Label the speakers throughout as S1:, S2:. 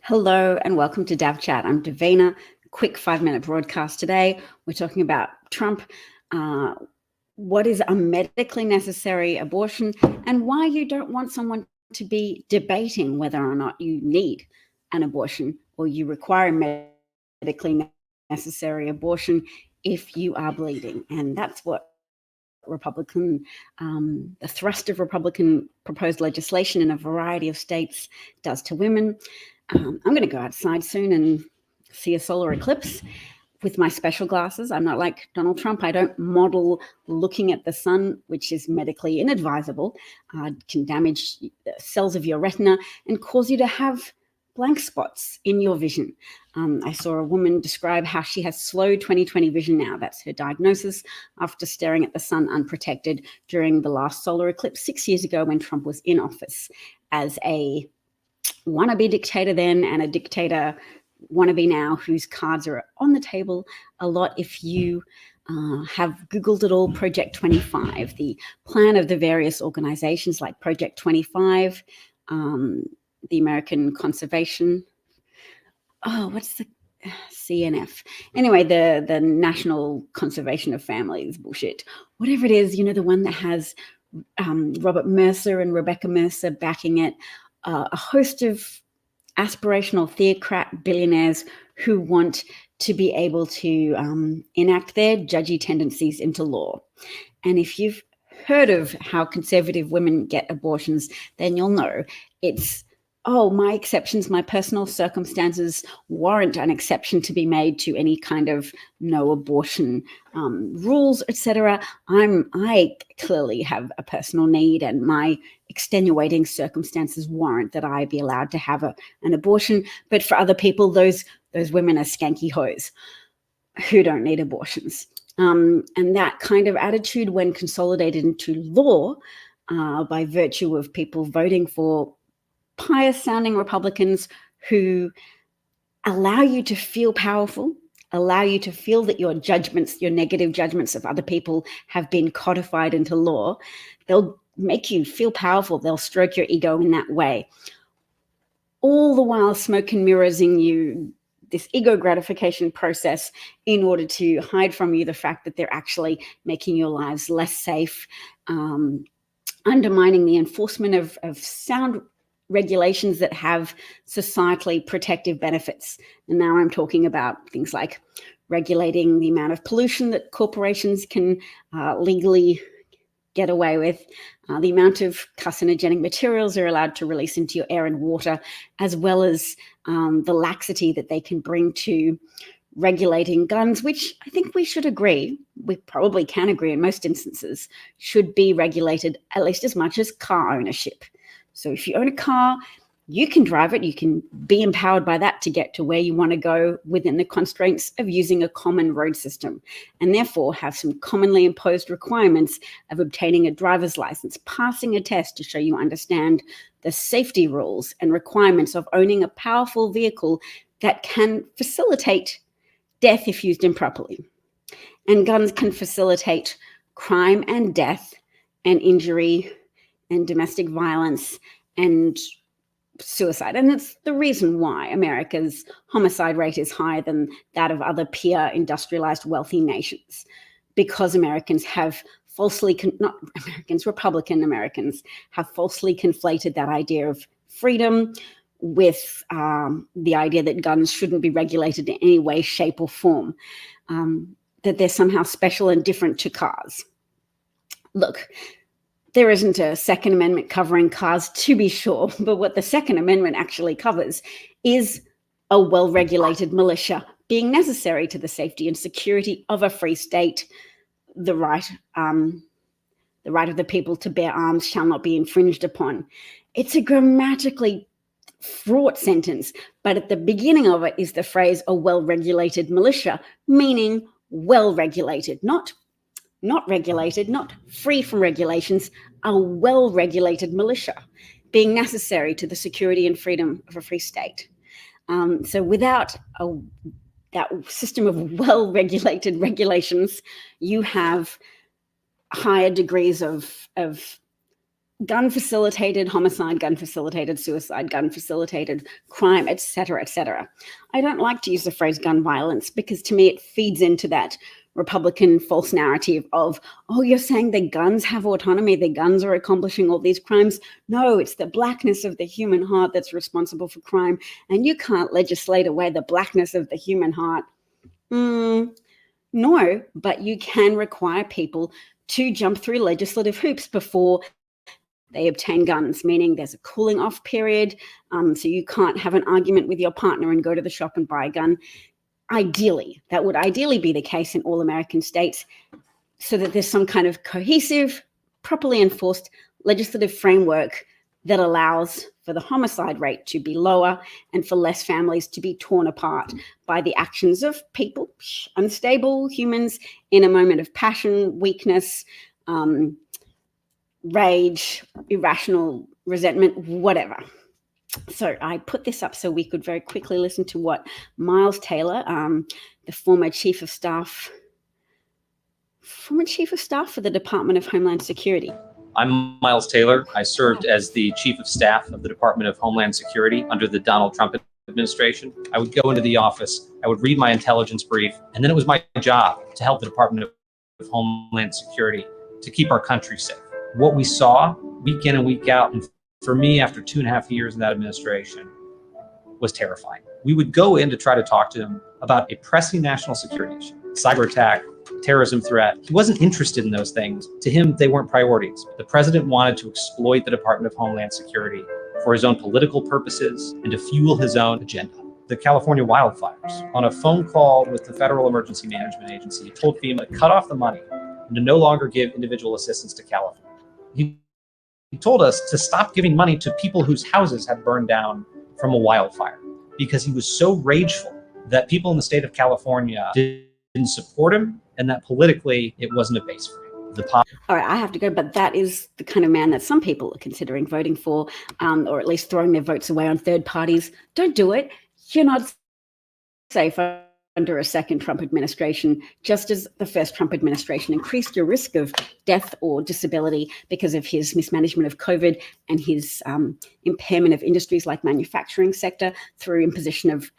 S1: Hello and welcome to Dav Chat. I'm Davina. Quick 5-minute broadcast today. We're talking about Trump, what is a medically necessary abortion, and why you don't want someone to be debating whether or not you need an abortion or you require a medically necessary abortion if you are bleeding. And that's what the thrust of Republican proposed legislation in a variety of states does to women. I'm going to go outside soon and see a solar eclipse with my special glasses. I'm not like Donald Trump. I don't model looking at the sun, which is medically inadvisable, can damage the cells of your retina and cause you to have blank spots in your vision. I saw a woman describe how she has slow 20/20 vision now. That's her diagnosis after staring at the sun unprotected during the last solar eclipse 6 years ago when Trump was in office as a wannabe dictator then and a dictator wannabe now, whose cards are on the table a lot. If you have Googled it all, Project 25, the plan of the various organizations like Project 25, the American Conservation, what's the CNF? Anyway, the National Conservation of Families bullshit, whatever it is, the one that has Robert Mercer and Rebecca Mercer backing it, a host of aspirational theocrat billionaires who want to be able to enact their judgy tendencies into law. And if you've heard of how conservative women get abortions, then you'll know it's, my exceptions, my personal circumstances warrant an exception to be made to any kind of no abortion rules, etc. I clearly have a personal need, and my extenuating circumstances warrant that I be allowed to have an abortion. But for other people, those women are skanky hoes who don't need abortions. And that kind of attitude, when consolidated into law by virtue of people voting for pious-sounding Republicans who allow you to feel powerful, allow you to feel that your judgments, your negative judgments of other people have been codified into law, they'll make you feel powerful. They'll stroke your ego in that way. All the while smoke and mirroring you this ego gratification process in order to hide from you the fact that they're actually making your lives less safe, undermining the enforcement of sound regulations that have societally protective benefits. And now I'm talking about things like regulating the amount of pollution that corporations can legally get away with, the amount of carcinogenic materials they're allowed to release into your air and water, as well as the laxity that they can bring to regulating guns, which I think we should agree, we probably can agree in most instances, should be regulated at least as much as car ownership. So if you own a car, you can drive it, you can be empowered by that to get to where you want to go within the constraints of using a common road system, and therefore have some commonly imposed requirements of obtaining a driver's license, passing a test to show you understand the safety rules and requirements of owning a powerful vehicle that can facilitate death if used improperly. And guns can facilitate crime and death and injury and domestic violence and suicide. And it's the reason why America's homicide rate is higher than that of other peer industrialized wealthy nations, because American Republican Americans have falsely conflated that idea of freedom with the idea that guns shouldn't be regulated in any way, shape, or form, that they're somehow special and different to cars. Look, there isn't a Second Amendment covering cars, to be sure, but what the Second Amendment actually covers is a well-regulated militia being necessary to the safety and security of a free state. The right of the people to bear arms shall not be infringed upon. It's a grammatically fraught sentence, but at the beginning of it is the phrase a well-regulated militia, meaning well-regulated, not regulated, not free from regulations, a well-regulated militia being necessary to the security and freedom of a free state. So without that system of well-regulated regulations, you have higher degrees of gun facilitated homicide, gun facilitated suicide, gun facilitated crime, etc., etc. I don't like to use the phrase gun violence because to me it feeds into that Republican false narrative of, oh, you're saying the guns have autonomy, the guns are accomplishing all these crimes. No, it's the blackness of the human heart that's responsible for crime, and you can't legislate away the blackness of the human heart. No, but you can require people to jump through legislative hoops before they obtain guns, meaning there's a cooling off period, so you can't have an argument with your partner and go to the shop and buy a gun. Ideally, that would ideally be the case in all American states, so that there's some kind of cohesive, properly enforced legislative framework that allows for the homicide rate to be lower and for less families to be torn apart by the actions of people, unstable humans in a moment of passion, weakness, rage, irrational resentment, whatever. So I put this up so we could very quickly listen to what Miles Taylor, the former chief of staff for the Department of Homeland Security.
S2: I'm Miles Taylor. I served as the chief of staff of the Department of Homeland Security under the Donald Trump administration. I would go into the office, I would read my intelligence brief, and then it was my job to help the Department of Homeland Security to keep our country safe. What we saw week in and week out, and for me, after 2.5 years in that administration, was terrifying. We would go in to try to talk to him about a pressing national security issue, cyber attack, terrorism threat. He wasn't interested in those things. To him, they weren't priorities. The president wanted to exploit the Department of Homeland Security for his own political purposes and to fuel his own agenda. The California wildfires. On a phone call with the Federal Emergency Management Agency, he told FEMA to cut off the money and to no longer give individual assistance to California. He told us to stop giving money to people whose houses had burned down from a wildfire because he was so rageful that people in the state of California didn't support him and that politically it wasn't a base for him.
S1: All right, I have to go, but that is the kind of man that some people are considering voting for, or at least throwing their votes away on third parties. Don't do it. You're not safe under a second Trump administration, just as the first Trump administration increased your risk of death or disability because of his mismanagement of COVID and his impairment of industries like manufacturing sector through imposition of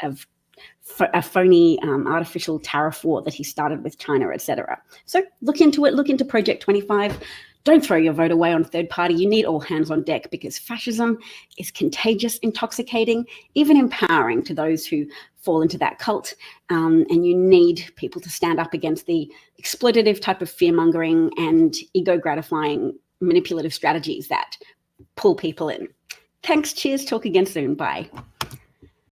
S1: a phony artificial tariff war that he started with China, etc. So look into it, look into Project 25. Don't throw your vote away on third party. You need all hands on deck because fascism is contagious, intoxicating, even empowering to those who fall into that cult. And you need people to stand up against the exploitative type of fear-mongering and ego-gratifying manipulative strategies that pull people in. Thanks, cheers, talk again soon, bye.